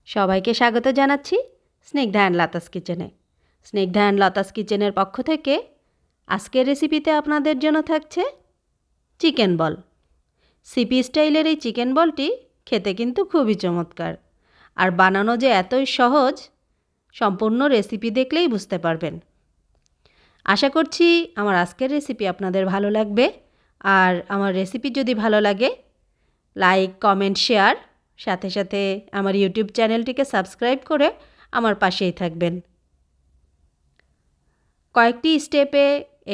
সবাইকে স্বাগত জানাচ্ছি স্নিগ্ধা অ্যান্ড লতাস কিচেনে। স্নিগ্ধা অ্যান্ড লতাস কিচেনের পক্ষ থেকে আজকের রেসিপিতে আপনাদের জন্য থাকছে চিকেন বল। সিপি স্টাইলের এই চিকেন বলটি খেতে কিন্তু খুবই চমৎকার, আর বানানো যে এতই সহজ সম্পূর্ণ রেসিপি দেখলেই বুঝতে পারবেন। আশা করছি আমার আজকের রেসিপি আপনাদের ভালো লাগবে, আর আমার রেসিপি যদি ভালো লাগে লাইক, কমেন্ট, শেয়ার, সাথে সাথে আমার ইউটিউব চ্যানেলটিকে সাবস্ক্রাইব করে আমার পাশেই থাকবেন। কয়েকটি স্টেপে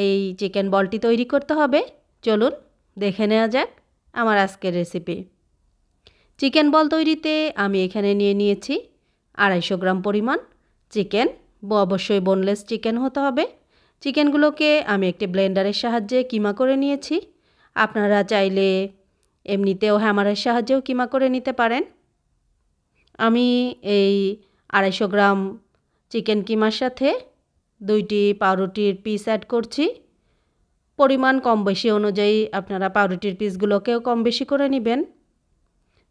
এই চিকেন বলটি তৈরি করতে হবে, চলুন দেখে নেওয়া যাক আমার আজকের রেসিপি। চিকেন বল তৈরিতে আমি এখানে নিয়ে নিয়েছি 250 গ্রাম পরিমাণ চিকেন, অবশ্যই বোনলেস চিকেন হতে হবে। চিকেনগুলোকে আমি একটি ব্লেন্ডারের সাহায্যে কিমা করে নিয়েছি। আপনারা চাইলে এমনিতেও হ্যামারের সাহায্যেও কিমা করে নিতে পারেন। আমি এই 250 গ্রাম চিকেন কিমার সাথে 2টি পাউরুটির পিস অ্যাড করছি। পরিমাণ কম বেশি অনুযায়ী আপনারা পাউরুটির পিসগুলোকেও কম বেশি করে নেবেন।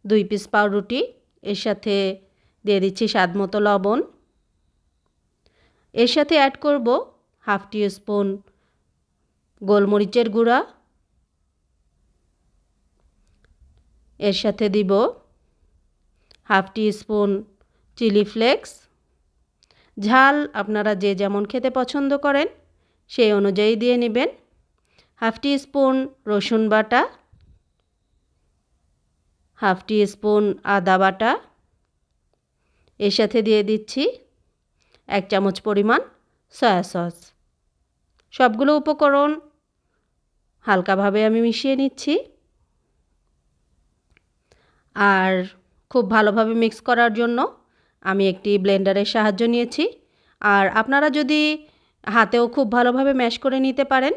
2 পিস পাউরুটি, এর সাথে দিয়ে দিচ্ছি স্বাদ মতো লবণ। এর সাথে অ্যাড করব হাফ টিস্পুন গোলমরিচের গুঁড়া। এর সাথে দিব হাফ টিস্পুন চিলি ফ্লেক্স। ঝাল আপনারা যে যেমন খেতে পছন্দ করেন সেই অনুযায়ী দিয়ে নেবেন। হাফ টিস্পুন রসুন বাটা, হাফ টিস্পুন আদা বাটা। এর সাথে দিয়ে দিচ্ছি 1 চামচ পরিমাণ সয়া সস। সবগুলো উপকরণ হালকাভাবে আমি মিশিয়ে নিচ্ছি, আর খুব ভালোভাবে মিক্স করার জন্য আমি একটি ব্লেন্ডারের সাহায্য নিয়েছি। আর আপনারা যদি হাতেও খুব ভালোভাবে ম্যাশ করে নিতে পারেন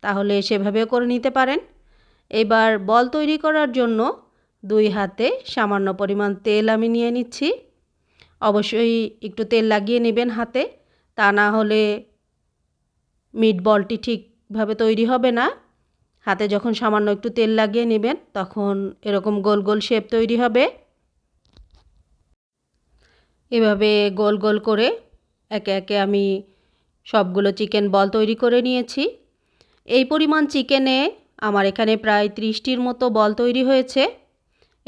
তাহলে সেভাবেও করে নিতে পারেন। এবার বল তৈরি করার জন্য 2 হাতে সামান্য পরিমাণ তেল আমি নিয়ে নিচ্ছি। অবশ্যই একটু তেল লাগিয়ে নেবেন হাতে, তা না হলে মিট বলটি ঠিকভাবে তৈরি হবে না। হাতে যখন সামান্য একটু তেল লাগিয়ে নেবেন তখন এরকম গোল গোল শেপ তৈরি হবে। এভাবে গোল গোল করে একে একে আমি সবগুলো চিকেন বল তৈরি করে নিয়েছি। এই পরিমাণ চিকেনে আমার এখানে প্রায় 30টির মতো বল তৈরি হয়েছে।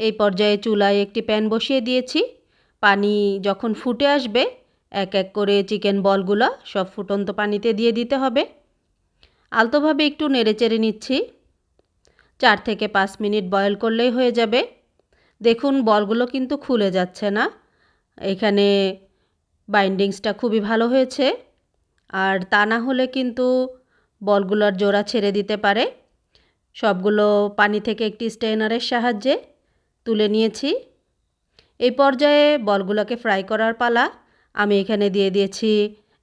এই পর্যায়ে চুলায় একটি প্যান বসিয়ে দিয়েছি। পানি যখন ফুটে আসবে এক এক করে চিকেন বলগুলো সব ফুটন্ত পানিতে দিয়ে দিতে হবে। আলতোভাবে একটু নেড়েচেড়ে নিচ্ছি। 4 থেকে 5 মিনিট বয়েল করলেই হয়ে যাবে। দেখুন বলগুলো কিন্তু খুলে যাচ্ছে না, এখানে বাইন্ডিংসটা খুবই ভালো হয়েছে। আর তা না হলে কিন্তু বলগুলোর জোড়া ছেড়ে দিতে পারে। সবগুলো পানি থেকে একটি স্ট্রেনারের সাহায্যে তুলে নিয়েছি। এই পর্যায়ে বলগুলোকে ফ্রাই করার পালা। আমি এখানে দিয়ে দিয়েছি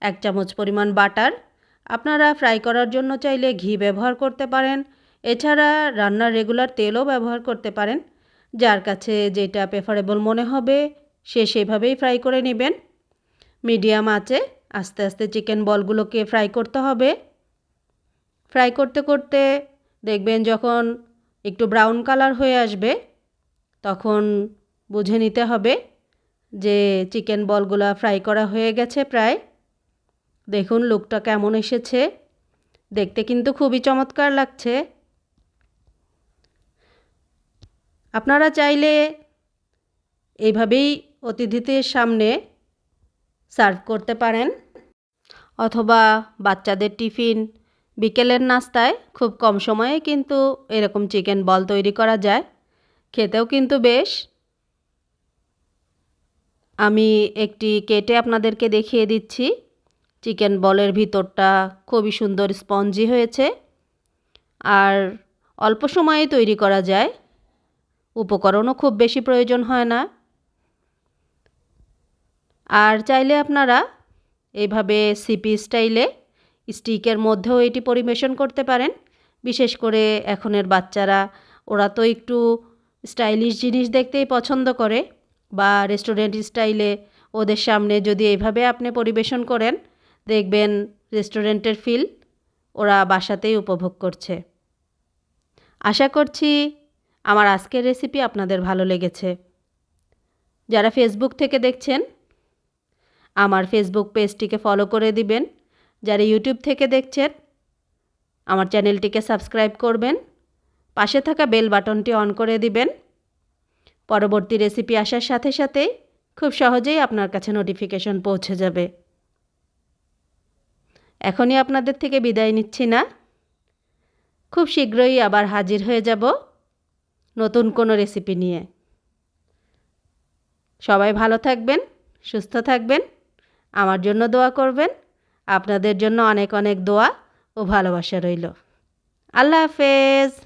1 চামচ পরিমাণ বাটার। আপনারা ফ্রাই করার জন্য চাইলে ঘি ব্যবহার করতে পারেন, এছাড়া রান্নার রেগুলার তেলও ব্যবহার করতে পারেন। যার কাছে যেটা প্রেফারেবল মনে হবে সে সেভাবেই ফ্রাই করে নেবেন। মিডিয়াম আঁচে আস্তে আস্তে চিকেন বলগুলোকে ফ্রাই করতে হবে। ফ্রাই করতে করতে দেখবেন যখন একটু ব্রাউন কালার হয়ে আসবে তখন বুঝে নিতে হবে যে চিকেন বলগুলো ফ্রাই করা হয়ে গেছে প্রায়। দেখুন লুকটা কেমন এসেছে, দেখতে কিন্তু খুবই চমৎকার লাগছে। আপনারা চাইলে এইভাবেই অতিথিদের সামনে সার্ভ করতে পারেন, অথবা বাচ্চাদের টিফিন, বিকেলের নাস্তায় খুব কম সময়ে কিন্তু এরকম চিকেন বল তৈরি করা যায়। খেতেও কিন্তু বেশ। আমি একটি কেটে আপনাদেরকে দেখিয়ে দিচ্ছি। চিকেন বলের ভিতরটা খুবই সুন্দর স্পঞ্জি হয়েছে, আর অল্প সময়ে তৈরি করা যায়। উপকরণও খুব বেশি প্রয়োজন হয় না। আর চাইলে আপনারা এইভাবে সিপি স্টাইলে স্টিকের মধ্যেও এটি পরিবেশন করতে পারেন। বিশেষ করে এখনের বাচ্চারা, ওরা তো একটু স্টাইলিশ জিনিস দেখতেই পছন্দ করে, বা রেস্টুরেন্ট স্টাইলে ওদের সামনে যদি এইভাবে আপনি পরিবেশন করেন দেখবেন রেস্টুরেন্টের ফিল ওরা বাসাতেই উপভোগ করছে। আশা করছি আমার আজকের রেসিপি আপনাদের ভালো লেগেছে। যারা ফেসবুক থেকে দেখছেন আমার ফেসবুক পেজটিকে ফলো করে দিবেন। যারা ইউটিউব থেকে দেখছেন আমার চ্যানেলটিকে সাবস্ক্রাইব করবেন। পাশে থাকা বেল বাটনটি অন করে দিবেন। পরবর্তী রেসিপি আসার সাথে সাথেই খুব সহজেই আপনার কাছে নোটিফিকেশন পৌঁছে যাবে। এখনই আপনাদের থেকে বিদায় নিচ্ছি না, খুব শীঘ্রই আবার হাজির হয়ে যাব নতুন কোনো রেসিপি নিয়ে। সবাই ভালো থাকবেন, সুস্থ থাকবেন, আমার জন্য দোয়া করবেন। আপনাদের জন্য অনেক অনেক দোয়া ও ভালোবাসা রইল। আল্লাহ হাফেজ।